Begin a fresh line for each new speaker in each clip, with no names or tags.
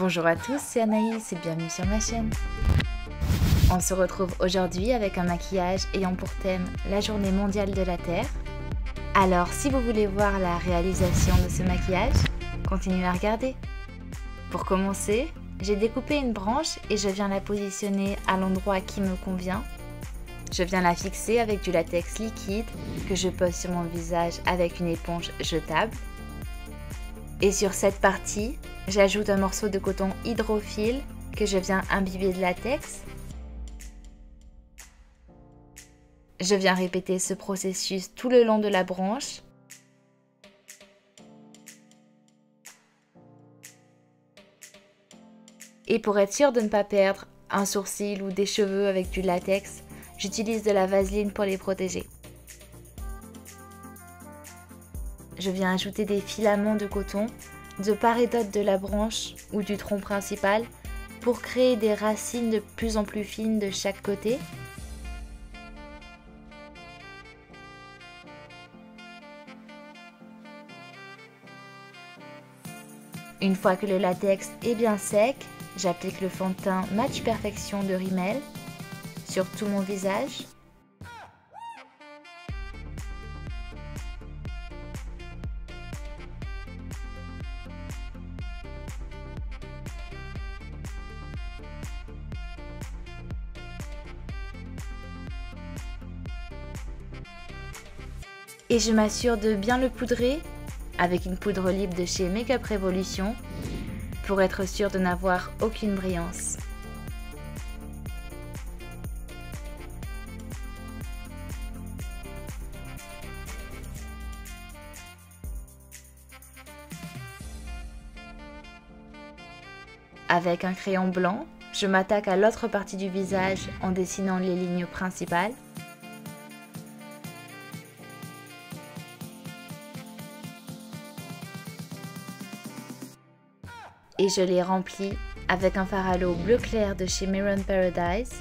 Bonjour à tous, c'est Anaïs et bienvenue sur ma chaîne. On se retrouve aujourd'hui avec un maquillage ayant pour thème la journée mondiale de la Terre. Alors si vous voulez voir la réalisation de ce maquillage, continuez à regarder. Pour commencer, j'ai découpé une branche et je viens la positionner à l'endroit qui me convient. Je viens la fixer avec du latex liquide que je pose sur mon visage avec une éponge jetable. Et sur cette partie, j'ajoute un morceau de coton hydrophile que je viens imbiber de latex. Je viens répéter ce processus tout le long de la branche. Et pour être sûr de ne pas perdre un sourcil ou des cheveux avec du latex, j'utilise de la vaseline pour les protéger. Je viens ajouter des filaments de coton de part et d'autre de la branche ou du tronc principal pour créer des racines de plus en plus fines de chaque côté. Une fois que le latex est bien sec, j'applique le fond de teint Match Perfection de Rimmel sur tout mon visage. Et je m'assure de bien le poudrer avec une poudre libre de chez Makeup Revolution pour être sûr de n'avoir aucune brillance. Avec un crayon blanc, je m'attaque à l'autre partie du visage en dessinant les lignes principales. Et je les remplis avec un fard à l'eau bleu clair de chez Mirror Paradise.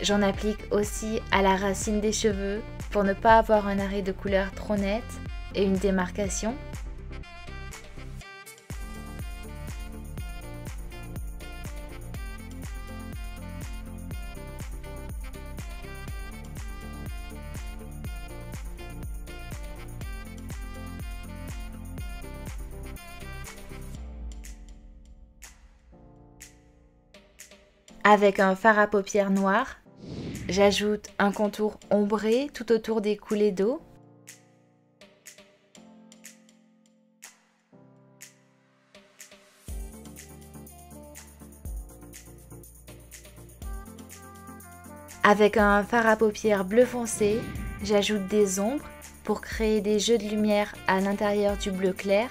J'en applique aussi à la racine des cheveux pour ne pas avoir un arrêt de couleur trop net et une démarcation. Avec un fard à paupières noir, j'ajoute un contour ombré tout autour des coulées d'eau. Avec un fard à paupières bleu foncé, j'ajoute des ombres pour créer des jeux de lumière à l'intérieur du bleu clair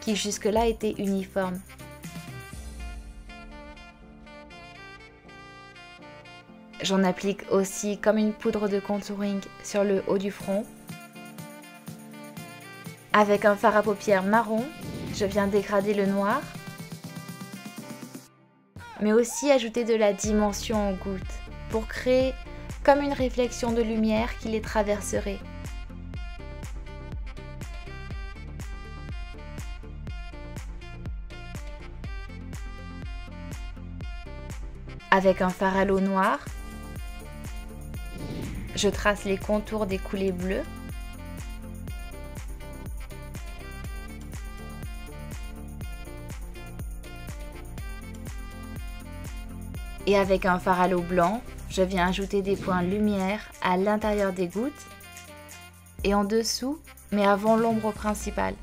qui jusque-là était uniforme. J'en applique aussi comme une poudre de contouring sur le haut du front. Avec un fard à paupières marron, je viens dégrader le noir, mais aussi ajouter de la dimension en gouttes pour créer comme une réflexion de lumière qui les traverserait. Avec un fard à l'eau noir, je trace les contours des coulées bleues. Et avec un fard à l'eau blanc, je viens ajouter des points lumière à l'intérieur des gouttes et en dessous, mais avant l'ombre principale.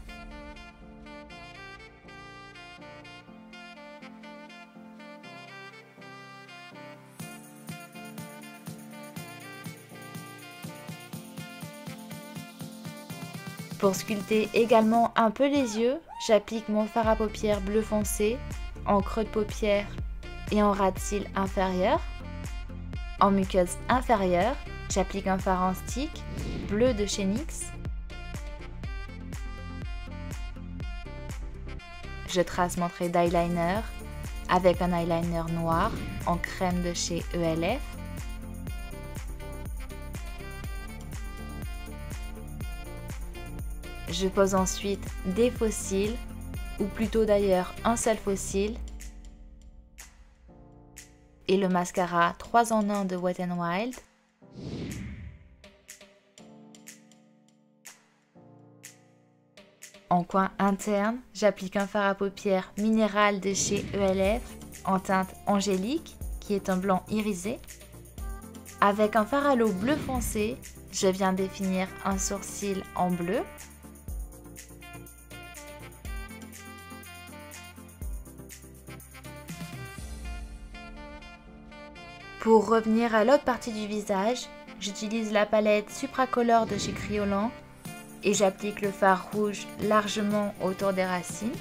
Pour sculpter également un peu les yeux, j'applique mon fard à paupières bleu foncé en creux de paupière et en ras de cils inférieur. En muqueuse inférieure, j'applique un fard en stick bleu de chez NYX. Je trace mon trait d'eyeliner avec un eyeliner noir en crème de chez ELF. Je pose ensuite des faux cils, ou plutôt d'ailleurs un seul faux cil, et le mascara 3 en 1 de Wet n Wild. En coin interne, j'applique un fard à paupières minéral de chez ELF en teinte angélique, qui est un blanc irisé. Avec un fard à l'eau bleu foncé, je viens définir un sourcil en bleu. Pour revenir à l'autre partie du visage, j'utilise la palette Supracolor de chez Kryolan et j'applique le fard rouge largement autour des racines.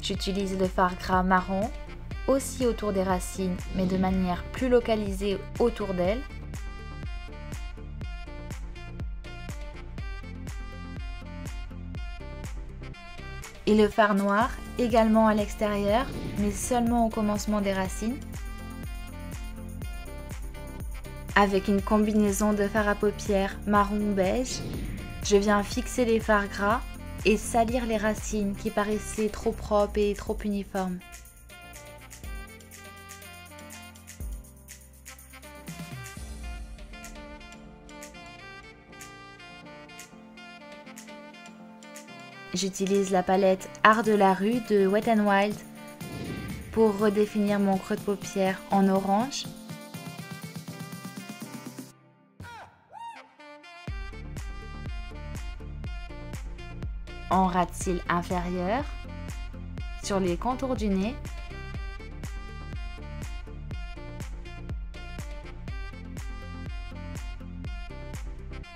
J'utilise le fard gras marron, aussi autour des racines, mais de manière plus localisée autour d'elles. Et le fard noir, également à l'extérieur, mais seulement au commencement des racines. Avec une combinaison de fard à paupières marron beige, je viens fixer les fards gras et salir les racines qui paraissaient trop propres et trop uniformes. J'utilise la palette Art de la rue de Wet n Wild pour redéfinir mon creux de paupière en orange. En ras de cils inférieur, sur les contours du nez,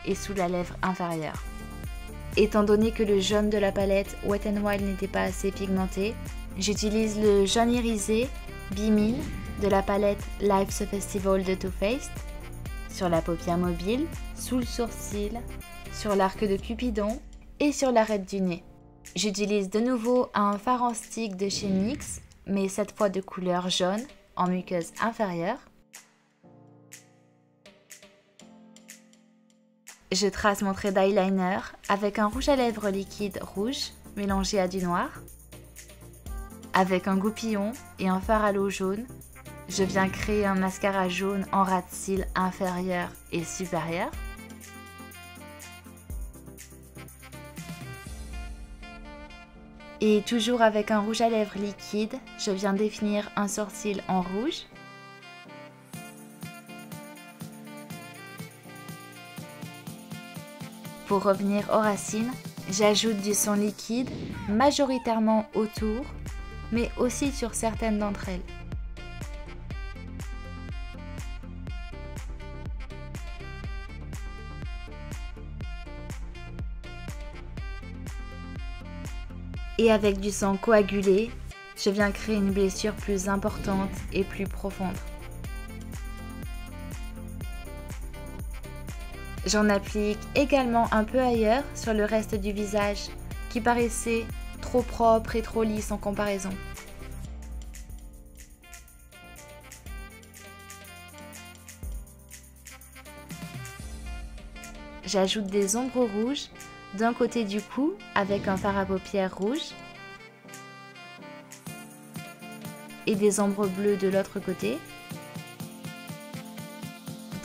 et sous la lèvre inférieure. Étant donné que le jaune de la palette Wet n Wild n'était pas assez pigmenté, j'utilise le jaune irisé B-Min de la palette Life's a Festival de Too Faced sur la paupière mobile, sous le sourcil, sur l'arc de Cupidon et sur l'arête du nez. J'utilise de nouveau un fard en stick de chez NYX, mais cette fois de couleur jaune en muqueuse inférieure. Je trace mon trait d'eyeliner avec un rouge à lèvres liquide rouge mélangé à du noir. Avec un goupillon et un fard à l'eau jaune, je viens créer un mascara jaune en ras de cils inférieur et supérieur. Et toujours avec un rouge à lèvres liquide, je viens définir un sourcil en rouge. Pour revenir aux racines, j'ajoute du son liquide, majoritairement autour, mais aussi sur certaines d'entre elles. Et avec du sang coagulé, je viens créer une blessure plus importante et plus profonde. J'en applique également un peu ailleurs sur le reste du visage qui paraissait trop propre et trop lisse en comparaison. J'ajoute des ombres rouges d'un côté du cou avec un fard à paupières rouge et des ombres bleues de l'autre côté.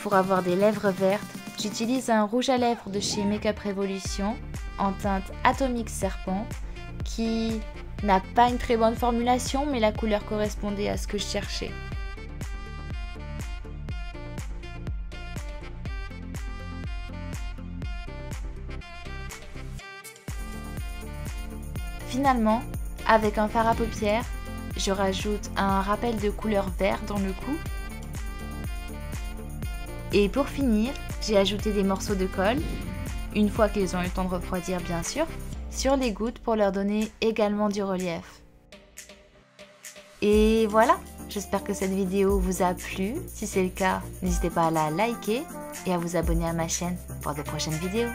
Pour avoir des lèvres vertes, j'utilise un rouge à lèvres de chez Makeup Revolution en teinte Atomic Serpent qui n'a pas une très bonne formulation mais la couleur correspondait à ce que je cherchais. Finalement, avec un fard à paupières, je rajoute un rappel de couleur vert dans le cou. Et pour finir, j'ai ajouté des morceaux de colle, une fois qu'ils ont eu le temps de refroidir bien sûr, sur les gouttes pour leur donner également du relief. Et voilà, j'espère que cette vidéo vous a plu. Si c'est le cas, n'hésitez pas à la liker et à vous abonner à ma chaîne pour de prochaines vidéos.